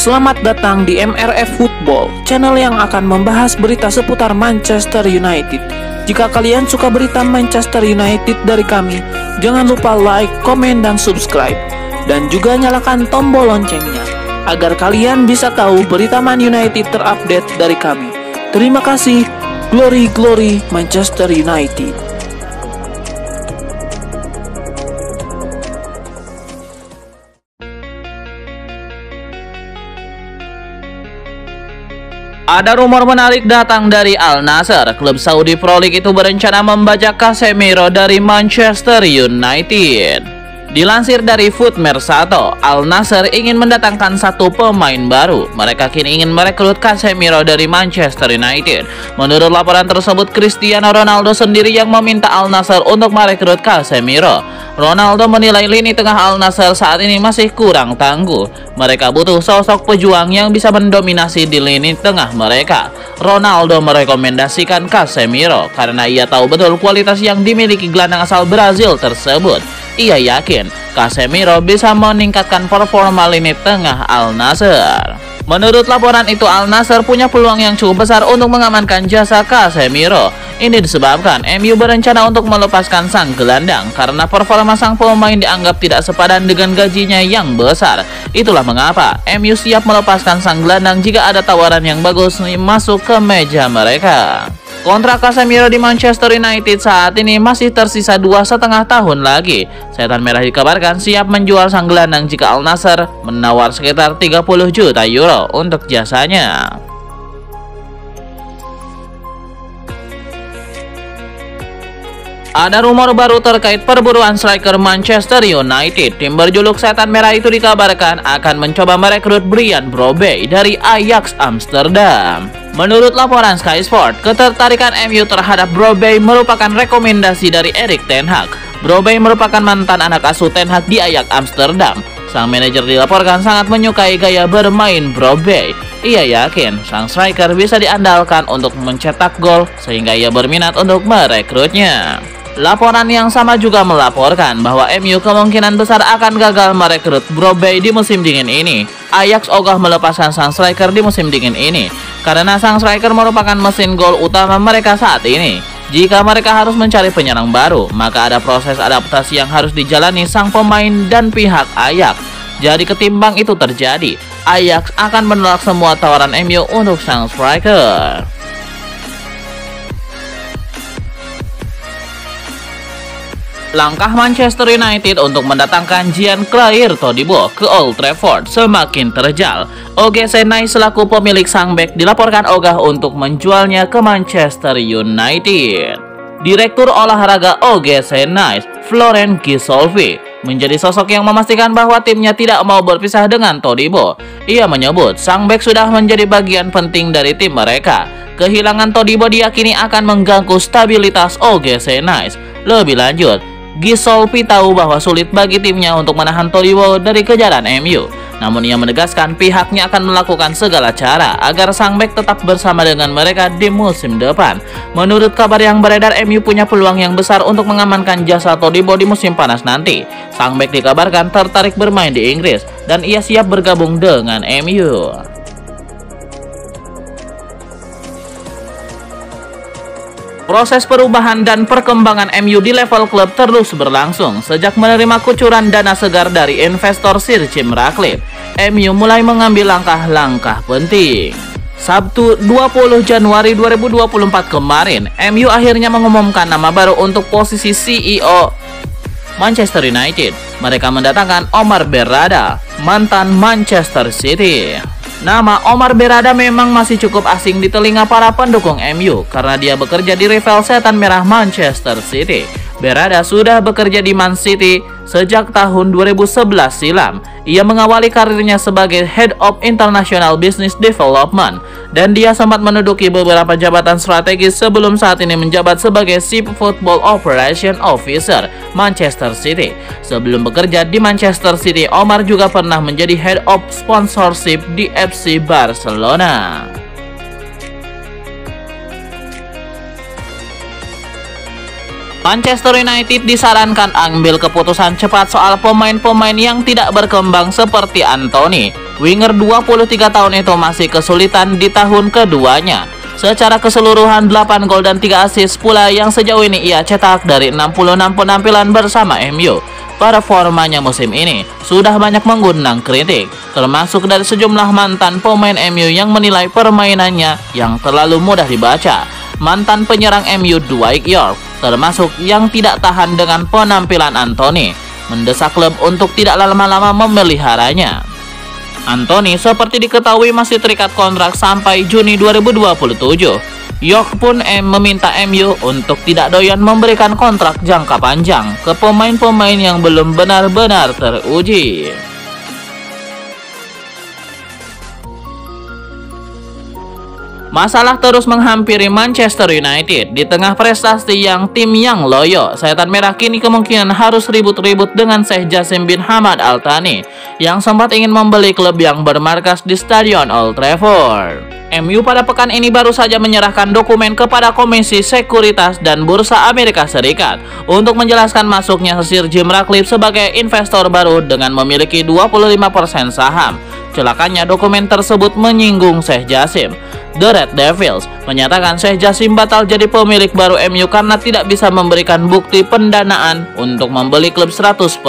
Selamat datang di MRF Football, channel yang akan membahas berita seputar Manchester United. Jika kalian suka berita Manchester United dari kami, jangan lupa like, komen, dan subscribe. Dan juga nyalakan tombol loncengnya, agar kalian bisa tahu berita Man United terupdate dari kami. Terima kasih, Glory Glory Manchester United. Ada rumor menarik datang dari Al Nassr. Klub Saudi Pro League itu berencana membajak Casemiro dari Manchester United. Dilansir dari Foot Mercato, Al Nassr ingin mendatangkan satu pemain baru. Mereka kini ingin merekrut Casemiro dari Manchester United. Menurut laporan tersebut, Cristiano Ronaldo sendiri yang meminta Al Nassr untuk merekrut Casemiro. Ronaldo menilai lini tengah Al Nassr saat ini masih kurang tangguh. Mereka butuh sosok pejuang yang bisa mendominasi di lini tengah mereka. Ronaldo merekomendasikan Casemiro karena ia tahu betul kualitas yang dimiliki gelandang asal Brazil tersebut. Ia yakin Casemiro bisa meningkatkan performa lini tengah Al Nassr. Menurut laporan itu, Al Nassr punya peluang yang cukup besar untuk mengamankan jasa Casemiro. Ini disebabkan MU berencana untuk melepaskan sang gelandang karena performa sang pemain dianggap tidak sepadan dengan gajinya yang besar. Itulah mengapa MU siap melepaskan sang gelandang jika ada tawaran yang bagus masuk ke meja mereka. Kontrak Casemiro di Manchester United saat ini masih tersisa 2,5 tahun lagi. Setan Merah dikabarkan siap menjual sang gelandang jika Al Nassr menawar sekitar 30 juta euro untuk jasanya. Ada rumor baru terkait perburuan striker Manchester United. Tim berjuluk Setan Merah itu dikabarkan akan mencoba merekrut Brian Brobey dari Ajax Amsterdam. Menurut laporan Sky Sport, ketertarikan MU terhadap Brobey merupakan rekomendasi dari Erik ten Hag. Brobey merupakan mantan anak asuh ten Hag di Ajax Amsterdam. Sang manajer dilaporkan sangat menyukai gaya bermain Brobey. Ia yakin sang striker bisa diandalkan untuk mencetak gol sehingga ia berminat untuk merekrutnya. Laporan yang sama juga melaporkan bahwa MU kemungkinan besar akan gagal merekrut Brobey di musim dingin ini. Ajax ogah melepaskan sang striker di musim dingin ini karena sang striker merupakan mesin gol utama mereka saat ini. Jika mereka harus mencari penyerang baru, maka ada proses adaptasi yang harus dijalani sang pemain dan pihak Ajax. Jadi ketimbang itu terjadi, Ajax akan menolak semua tawaran MU untuk sang striker. Langkah Manchester United untuk mendatangkan Jean-Claire Todibo ke Old Trafford semakin terjal. OGC Nice selaku pemilik sang bek dilaporkan ogah untuk menjualnya ke Manchester United. Direktur olahraga OGC Nice, Florent Gisolfi, menjadi sosok yang memastikan bahwa timnya tidak mau berpisah dengan Todibo. Ia menyebut sang bek sudah menjadi bagian penting dari tim mereka. Kehilangan Todibo diyakini akan mengganggu stabilitas OGC Nice. Lebih lanjut, Gisolfi tahu bahwa sulit bagi timnya untuk menahan Todibo dari kejaran MU. Namun ia menegaskan pihaknya akan melakukan segala cara agar sang bek tetap bersama dengan mereka di musim depan. Menurut kabar yang beredar, MU punya peluang yang besar untuk mengamankan jasa Todibo di musim panas nanti. Sang bek dikabarkan tertarik bermain di Inggris dan ia siap bergabung dengan MU. Proses perubahan dan perkembangan MU di level klub terus berlangsung. Sejak menerima kucuran dana segar dari investor Sir Jim Ratcliffe, MU mulai mengambil langkah-langkah penting. Sabtu 20 Januari 2024 kemarin, MU akhirnya mengumumkan nama baru untuk posisi CEO Manchester United. Mereka mendatangkan Omar Berrada, mantan Manchester City. Nama Omar Berrada memang masih cukup asing di telinga para pendukung MU karena dia bekerja di rival Setan Merah Manchester City. Berrada sudah bekerja di Man City sejak tahun 2011 silam. Ia mengawali karirnya sebagai Head of International Business Development dan dia sempat menduduki beberapa jabatan strategis sebelum saat ini menjabat sebagai Chief Football Operation Officer Manchester City. Sebelum bekerja di Manchester City, Omar juga pernah menjadi Head of Sponsorship di FC Barcelona. Manchester United disarankan ambil keputusan cepat soal pemain-pemain yang tidak berkembang seperti Anthony. Winger 23 tahun itu masih kesulitan di tahun keduanya. Secara keseluruhan 8 gol dan 3 assist pula yang sejauh ini ia cetak dari 66 penampilan bersama MU. Performanya musim ini sudah banyak mengundang kritik, termasuk dari sejumlah mantan pemain MU yang menilai permainannya yang terlalu mudah dibaca. Mantan penyerang MU Dwight Yorke termasuk yang tidak tahan dengan penampilan Anthony, mendesak klub untuk tidak lama-lama memeliharanya. Anthony seperti diketahui masih terikat kontrak sampai Juni 2027. Yorke pun meminta MU untuk tidak doyan memberikan kontrak jangka panjang ke pemain-pemain yang belum benar-benar teruji. Masalah terus menghampiri Manchester United di tengah prestasi tim yang loyo. Setan Merah kini kemungkinan harus ribut-ribut dengan Sheikh Jassim bin Hamad Al Thani yang sempat ingin membeli klub yang bermarkas di Stadion Old Trafford. MU pada pekan ini baru saja menyerahkan dokumen kepada Komisi Sekuritas dan Bursa Amerika Serikat untuk menjelaskan masuknya Sir Jim Ratcliffe sebagai investor baru dengan memiliki 25% saham. Celakanya dokumen tersebut menyinggung Sheikh Jassim. The Red Devils menyatakan Sheikh Jassim batal jadi pemilik baru MU karena tidak bisa memberikan bukti pendanaan untuk membeli klub 100%.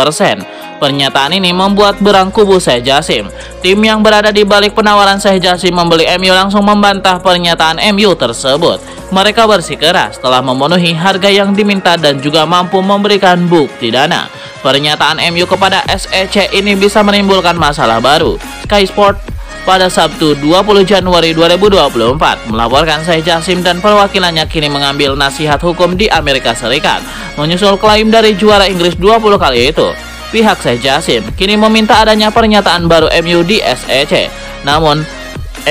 Pernyataan ini membuat berang kubu Sheikh Jassim. Tim yang berada di balik penawaran Sheikh Jassim membeli MU langsung membantah pernyataan MU tersebut. Mereka bersikeras telah memenuhi harga yang diminta dan juga mampu memberikan bukti dana. Pernyataan MU kepada SEC ini bisa menimbulkan masalah baru. Sky Sport pada Sabtu 20 Januari 2024 melaporkan Sheikh Jassim dan perwakilannya kini mengambil nasihat hukum di Amerika Serikat menyusul klaim dari juara Inggris 20 kali itu. Pihak Sheikh Jassim kini meminta adanya pernyataan baru MU di SEC. Namun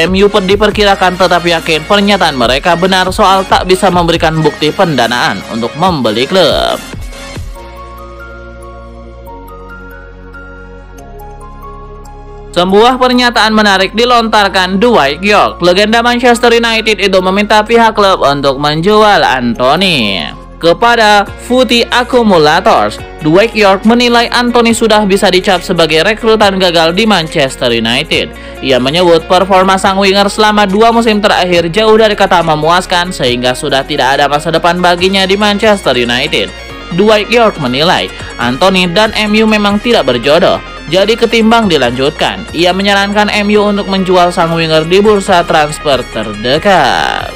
MU diperkirakan tetap yakin pernyataan mereka benar soal tak bisa memberikan bukti pendanaan untuk membeli klub. Sebuah pernyataan menarik dilontarkan Dwight Yorke. Legenda Manchester United itu meminta pihak klub untuk menjual Anthony kepada Footy Accumulators. Dwight Yorke menilai Anthony sudah bisa dicap sebagai rekrutan gagal di Manchester United. Ia menyebut performa sang winger selama 2 musim terakhir jauh dari kata memuaskan sehingga sudah tidak ada masa depan baginya di Manchester United. Dwight Yorke menilai Anthony dan MU memang tidak berjodoh. Jadi ketimbang dilanjutkan, ia menyarankan MU untuk menjual sang winger di bursa transfer terdekat.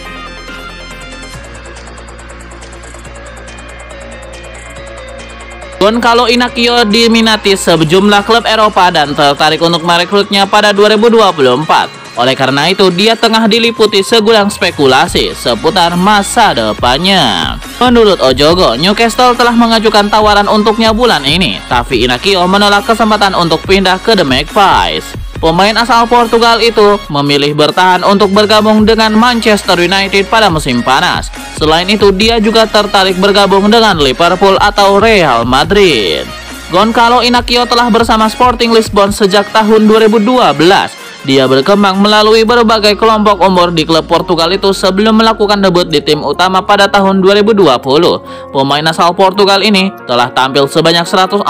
Goncalo Inacio diminati sejumlah klub Eropa dan tertarik untuk merekrutnya pada 2024. Oleh karena itu, dia tengah diliputi segulang spekulasi seputar masa depannya. Menurut Ojogo, Newcastle telah mengajukan tawaran untuknya bulan ini, tapi Inacio menolak kesempatan untuk pindah ke The Magpies. Pemain asal Portugal itu memilih bertahan untuk bergabung dengan Manchester United pada musim panas. Selain itu, dia juga tertarik bergabung dengan Liverpool atau Real Madrid. Goncalo Inacio telah bersama Sporting Lisbon sejak tahun 2012. Dia berkembang melalui berbagai kelompok umur di klub Portugal itu sebelum melakukan debut di tim utama pada tahun 2020. Pemain asal Portugal ini telah tampil sebanyak 149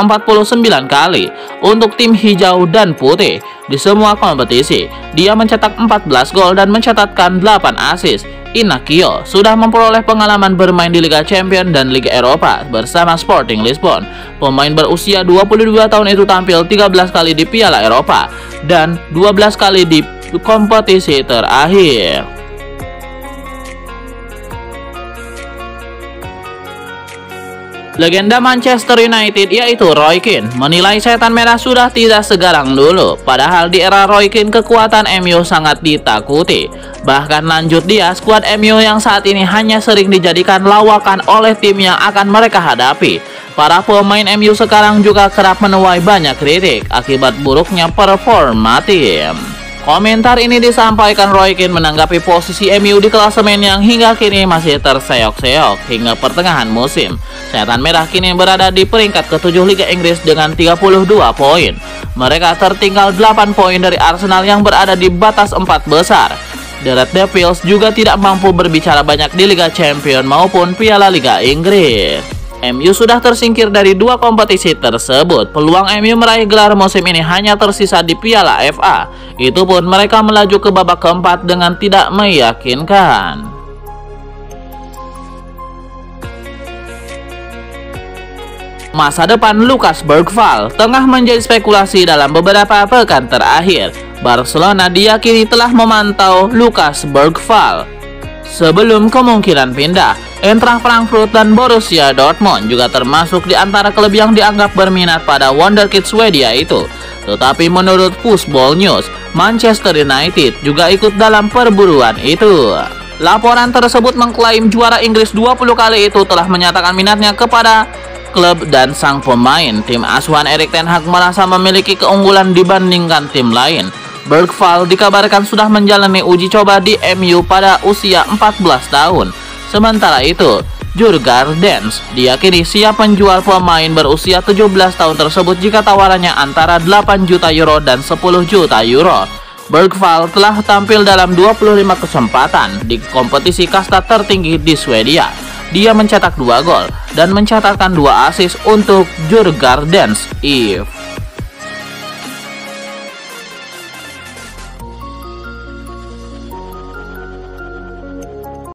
kali untuk tim hijau dan putih di semua kompetisi. Dia mencetak 14 gol dan mencatatkan 8 assist. Inacio sudah memperoleh pengalaman bermain di Liga Champions dan Liga Eropa bersama Sporting Lisbon. Pemain berusia 22 tahun itu tampil 13 kali di Piala Eropa dan 12 kali di kompetisi terakhir. Legenda Manchester United yaitu Roy Keane menilai Setan Merah sudah tidak segarang dulu. Padahal di era Roy Keane kekuatan MU sangat ditakuti. Bahkan lanjut dia, skuad MU yang saat ini hanya sering dijadikan lawakan oleh tim yang akan mereka hadapi. Para pemain MU sekarang juga kerap menuai banyak kritik akibat buruknya performa tim. Komentar ini disampaikan Roy Keane menanggapi posisi MU di klasemen yang hingga kini masih terseok-seok hingga pertengahan musim. Setan Merah kini berada di peringkat ke-7 Liga Inggris dengan 32 poin. Mereka tertinggal 8 poin dari Arsenal yang berada di batas 4 besar. The Red Devils juga tidak mampu berbicara banyak di Liga Champions maupun Piala Liga Inggris. MU sudah tersingkir dari 2 kompetisi tersebut. Peluang MU meraih gelar musim ini hanya tersisa di Piala FA. Itu pun mereka melaju ke babak keempat dengan tidak meyakinkan. Masa depan Lucas Bergvall tengah menjadi spekulasi dalam beberapa pekan terakhir. Barcelona diyakini telah memantau Lucas Bergvall sebelum kemungkinan pindah. Eintracht Frankfurt dan Borussia Dortmund juga termasuk di antara klub yang dianggap berminat pada wonderkid Swedia itu. Tetapi menurut Football News, Manchester United juga ikut dalam perburuan itu. Laporan tersebut mengklaim juara Inggris 20 kali itu telah menyatakan minatnya kepada klub dan sang pemain. Tim asuhan Erik ten Hag merasa memiliki keunggulan dibandingkan tim lain. Bergvall dikabarkan sudah menjalani uji coba di MU pada usia 14 tahun. Sementara itu, Jurgen Dens diyakini siap menjual pemain berusia 17 tahun tersebut jika tawarannya antara 8 juta euro dan 10 juta euro. Bergvall telah tampil dalam 25 kesempatan di kompetisi kasta tertinggi di Swedia. Dia mencetak 2 gol dan mencatatkan 2 assist untuk Jurgen Dens.